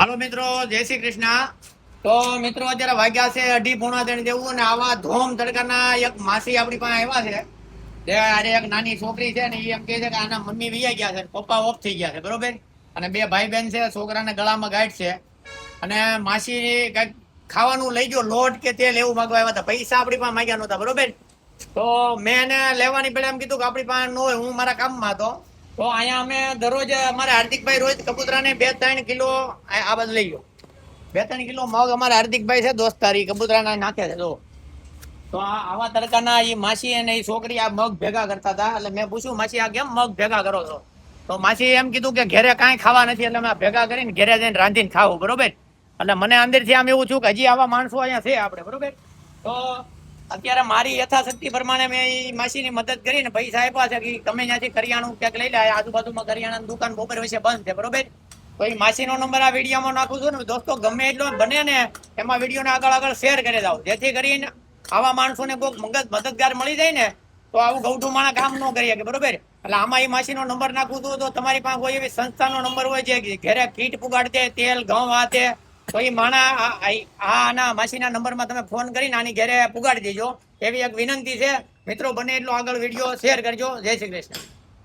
હાલો મિત્રો, જય શ્રી કૃષ્ણ. તો મિત્રો અત્યારે વાગ્યા છે 2:30 જેવું ને આવા ધોમ તડકાના એક માસી આપણી પાસે આવ્યા છે. જે અરે એક નાની છોકરી છે ને એ એમ કહે છે કે આના મમ્મી વિયા ગયા છે, પપ્પા ઓફ થઈ ગયા છે, બરોબર. અને બે ભાઈ બહેન છે, છોકરાને ગળામાં ગાંઠ છે. અને માસી કઈક ખાવાનું લઈ ગયો, લોટ કે તેલ એવું માંગવા આવ્યા હતા. પૈસા આપણી પાસે માંગ્યા નહોતા, બરોબર. તો મેં એને લેવાની પેલા એમ કીધું કે આપણી પાસે ન હોય, હું મારા કામમાં હતો. તો અહીંયા અમે દરરોજ અમારે હાર્દિકભાઈ રોજ કબૂતરાને 2-3 કિલો આ બાજુ લઈ ગયો. 2-3 કિલો મગ અમારે હાર્દિકભાઈ છે દોસ્તારી કબૂતરાના નાખે છે. તો આવા તડકાના એ માસી અને એ છોકરી આ મગ ભેગા કરતા હતા. એટલે મેં પૂછ્યું, માસી આ કેમ મગ ભેગા કરો છો? તો માસી એમ કીધું કે ઘરે કાંઈ ખાવા નથી, એટલે મેં ભેગા કરીને ઘરે જઈને રાંધીને ખાવું, બરોબર. એટલે મને અંદરથી આમ એવું છું કે હજી આવા માણસો અહીંયા છે આપણે, બરોબર. તો અત્યારે મારી યથાશક્તિ પ્રમાણે મેં એ માસીની મદદ કરીને પૈસા આપ્યા છે કે તમે ત્યાંથી કરિયાણું ક્યાંક લઈ લે. આજુબાજુમાં કરિયાણાની દુકાન બપોર વિશે બંધ છે, બરોબર. તો એ માસીનો નંબર આ વિડીયોમાં નાખું છું ને દોસ્તો, ગમે એટલો બને ને એમાં વિડીયોને આગળ શેર કરી દઉં, જેથી કરીને આવા માણસોને કોઈ મદદગાર મળી જાય ને તો આવું ગૌઠું માણા કામ ન કરી શકે, બરોબર. એટલે આમાં એ માસીનો નંબર નાખું છું. તો તમારી પાસે કોઈ એવી સંસ્થાનો નંબર હોય જે ઘરે કીટ પુગાડ દે, તેલ ઘઉં આ તે, તો એ માણા આના માસીના નંબરમાં તમે ફોન કરીને આની ઘરે પુગાડી દેજો, એવી એક વિનંતી છે. મિત્રો બને એટલો આગળ વિડીયો શેર કરજો. જય શ્રી કૃષ્ણ.